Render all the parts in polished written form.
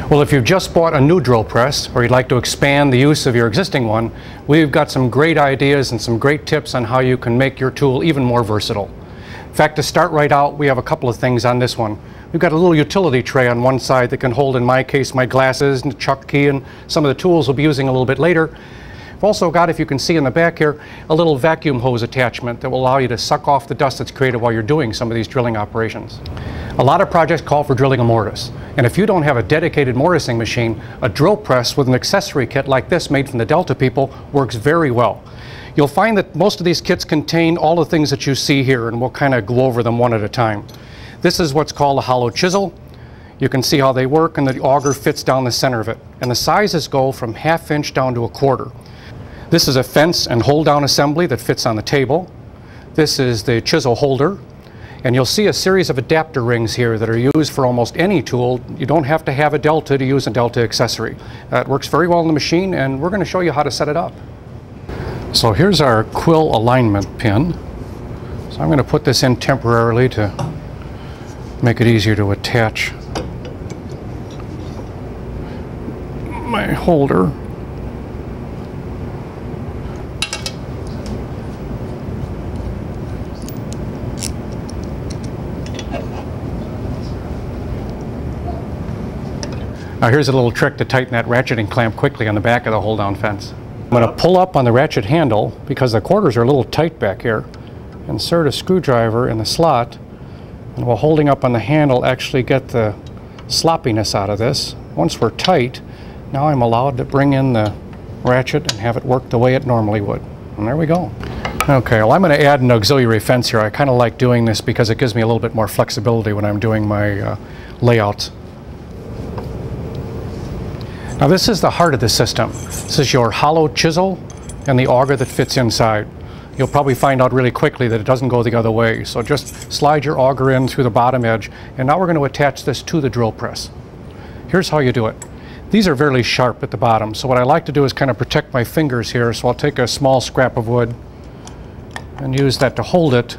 Well, if you've just bought a new drill press or you'd like to expand the use of your existing one, we've got some great ideas and some great tips on how you can make your tool even more versatile. In fact, to start right out, we have a couple of things on this one. We've got a little utility tray on one side that can hold, in my case, my glasses and chuck key and some of the tools we'll be using a little bit later. I've also got, if you can see in the back here, a little vacuum hose attachment that will allow you to suck off the dust that's created while you're doing some of these drilling operations. A lot of projects call for drilling a mortise, and if you don't have a dedicated mortising machine, a drill press with an accessory kit like this made from the Delta people works very well. You'll find that most of these kits contain all the things that you see here, and we'll kind of go over them one at a time. This is what's called a hollow chisel. You can see how they work, and the auger fits down the center of it. And the sizes go from 1/2 inch down to 1/4. This is a fence and hold down assembly that fits on the table. This is the chisel holder. And you'll see a series of adapter rings here that are used for almost any tool. You don't have to have a Delta to use a Delta accessory. It works very well in the machine, and we're going to show you how to set it up. So here's our quill alignment pin. So I'm going to put this in temporarily to make it easier to attach my holder. Now here's a little trick to tighten that ratcheting clamp quickly on the back of the hold down fence. I'm going to pull up on the ratchet handle because the quarters are a little tight back here. Insert a screwdriver in the slot, and while holding up on the handle actually get the sloppiness out of this. Once we're tight, now I'm allowed to bring in the ratchet and have it work the way it normally would. And there we go. Okay, well, I'm going to add an auxiliary fence here. I kind of like doing this because it gives me a little bit more flexibility when I'm doing my layouts. Now this is the heart of the system. This is your hollow chisel and the auger that fits inside. You'll probably find out really quickly that it doesn't go the other way. So just slide your auger in through the bottom edge, and now we're going to attach this to the drill press. Here's how you do it. These are fairly sharp at the bottom, so what I like to do is kind of protect my fingers here. So I'll take a small scrap of wood and use that to hold it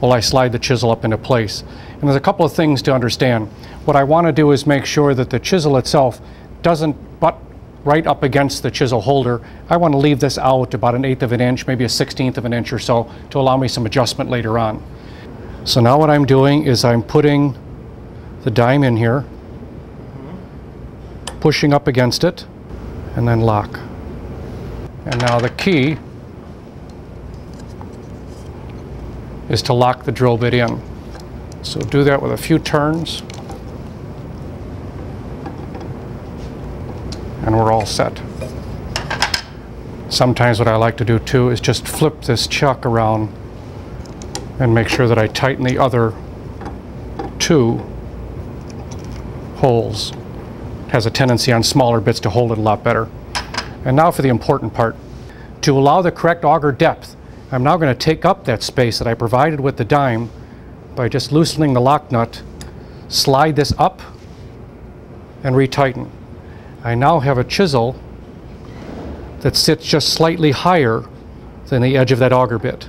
while I slide the chisel up into place. And there's a couple of things to understand. What I want to do is make sure that the chisel itself doesn't butt right up against the chisel holder. I want to leave this out about 1/8 of an inch, maybe 1/16 of an inch or so, to allow me some adjustment later on. So now what I'm doing is I'm putting the dime in here, pushing up against it, and then lock. And now the key is to lock the drill bit in. So do that with a few turns, and we're all set. Sometimes what I like to do too is just flip this chuck around and make sure that I tighten the other 2 holes. It has a tendency on smaller bits to hold it a lot better. And now for the important part. To allow the correct auger depth, I'm now going to take up that space that I provided with the dime by just loosening the lock nut, slide this up, and retighten. I now have a chisel that sits just slightly higher than the edge of that auger bit.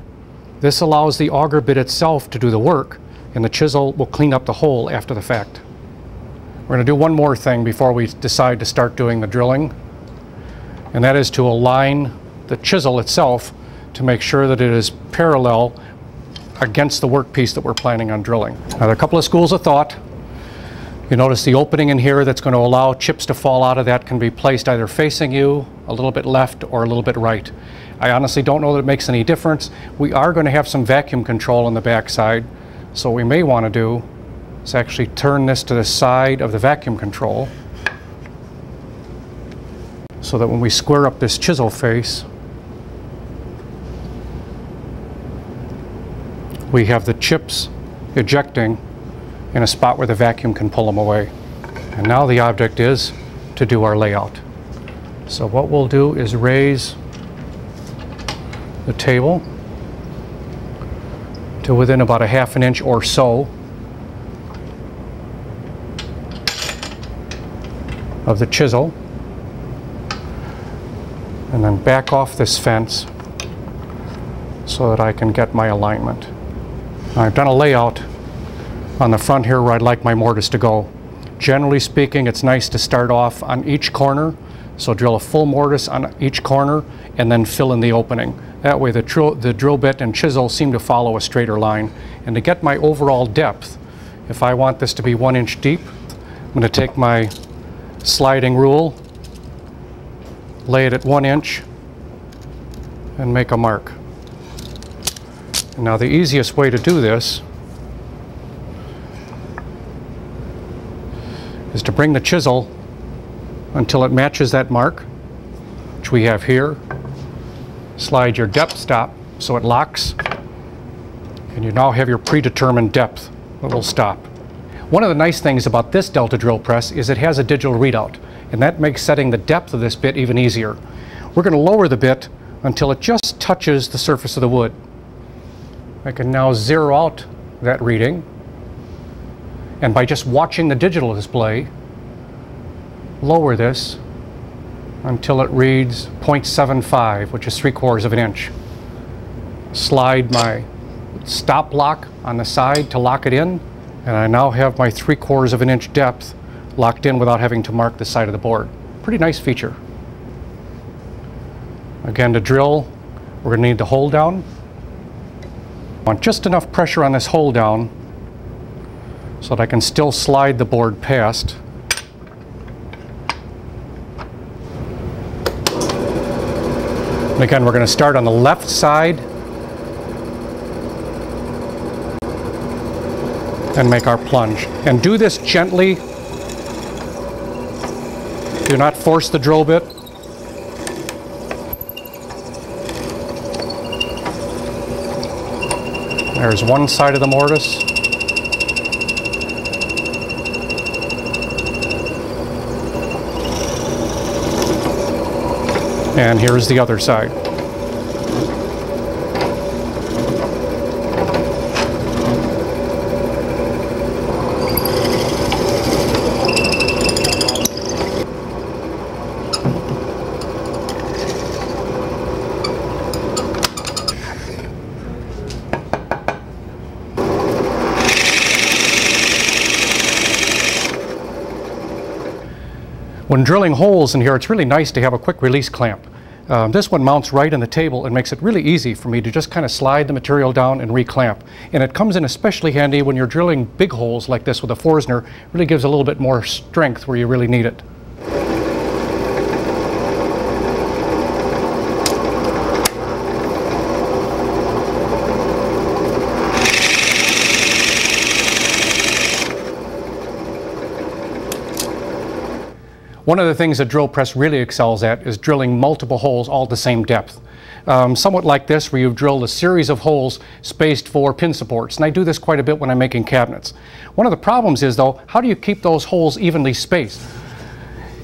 This allows the auger bit itself to do the work, and the chisel will clean up the hole after the fact. We're going to do one more thing before we decide to start doing the drilling, and that is to align the chisel itself to make sure that it is parallel against the workpiece that we're planning on drilling. Now, there are a couple of schools of thought. You notice the opening in here that's going to allow chips to fall out of that can be placed either facing you, a little bit left, or a little bit right. I honestly don't know that it makes any difference. We are going to have some vacuum control on the back side, so what we may want to do is actually turn this to the side of the vacuum control so that when we square up this chisel face, we have the chips ejecting in a spot where the vacuum can pull them away. And now the object is to do our layout. So what we'll do is raise the table to within about 1/2 an inch or so of the chisel, and then back off this fence so that I can get my alignment. Now, I've done a layout on the front here where I'd like my mortise to go. Generally speaking, it's nice to start off on each corner. So drill a full mortise on each corner and then fill in the opening. That way the drill bit and chisel seem to follow a straighter line. And to get my overall depth, if I want this to be 1 inch deep, I'm going to take my sliding rule, lay it at 1 inch, and make a mark. And now the easiest way to do this is to bring the chisel until it matches that mark, which we have here. Slide your depth stop so it locks, and you now have your predetermined depth that will stop. One of the nice things about this Delta drill press is it has a digital readout, and that makes setting the depth of this bit even easier. We're going to lower the bit until it just touches the surface of the wood. I can now zero out that reading, and by just watching the digital display, lower this until it reads 0.75, which is 3/4 of an inch. Slide my stop lock on the side to lock it in, and I now have my 3/4 of an inch depth locked in without having to mark the side of the board. Pretty nice feature. Again, to drill, we're going to need the hold down. I want just enough pressure on this hold down so that I can still slide the board past. And again, we're going to start on the left side and make our plunge. And do this gently. Do not force the drill bit. There's one side of the mortise. And here's the other side. When drilling holes in here, it's really nice to have a quick release clamp. This one mounts right in the table and makes it really easy for me to just kind of slide the material down and reclamp. And it comes in especially handy when you're drilling big holes like this with a Forstner. It really gives a little bit more strength where you really need it. One of the things a drill press really excels at is drilling multiple holes all at the same depth. Somewhat like this, where you've drilled a series of holes spaced for pin supports, and I do this quite a bit when I'm making cabinets. One of the problems is, though, how do you keep those holes evenly spaced?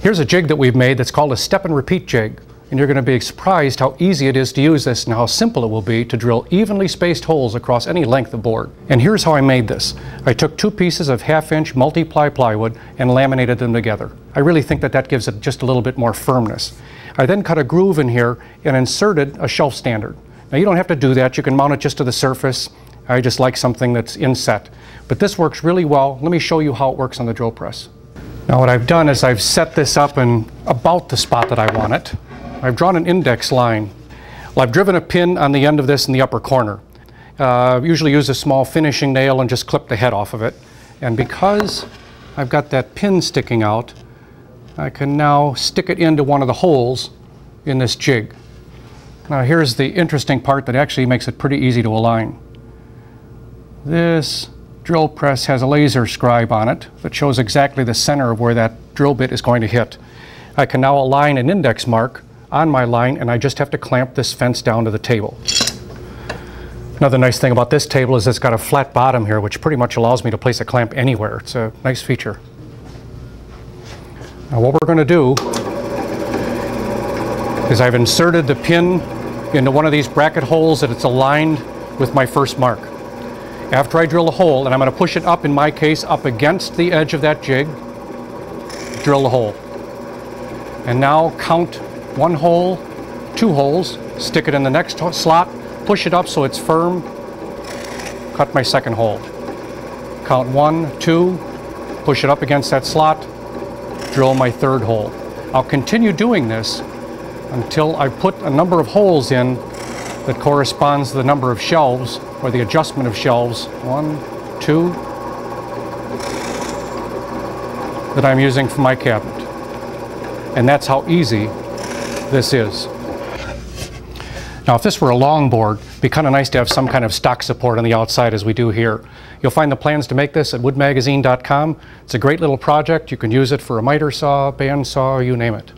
Here's a jig that we've made that's called a step and repeat jig, and you're going to be surprised how easy it is to use this and how simple it will be to drill evenly spaced holes across any length of board. And here's how I made this. I took 2 pieces of 1/2 inch multi-ply plywood and laminated them together. I really think that that gives it just a little bit more firmness. I then cut a groove in here and inserted a shelf standard. Now you don't have to do that, you can mount it just to the surface. I just like something that's inset. But this works really well. Let me show you how it works on the drill press. Now what I've done is I've set this up in about the spot that I want it. I've drawn an index line. Well, I've driven a pin on the end of this in the upper corner. Usually use a small finishing nail and just clip the head off of it. And because I've got that pin sticking out, I can now stick it into one of the holes in this jig. Now here's the interesting part that actually makes it pretty easy to align. This drill press has a laser scribe on it that shows exactly the center of where that drill bit is going to hit. I can now align an index mark on my line, and I just have to clamp this fence down to the table. Another nice thing about this table is it's got a flat bottom here, which pretty much allows me to place a clamp anywhere. It's a nice feature. Now what we're going to do is I've inserted the pin into one of these bracket holes that it's aligned with my first mark. After I drill a hole, and I'm going to push it up, in my case, up against the edge of that jig, drill the hole. And now count 1 hole, 2 holes, stick it in the next slot, push it up so it's firm, cut my second hole. Count 1, 2, push it up against that slot, drill my third hole. I'll continue doing this until I put a number of holes in that corresponds to the number of shelves, or the adjustment of shelves, 1, 2, that I'm using for my cabinet. And that's how easy this is. Now, if this were a long board, it'd be kind of nice to have some kind of stock support on the outside as we do here. You'll find the plans to make this at woodmagazine.com. It's a great little project. You can use it for a miter saw, band saw, you name it.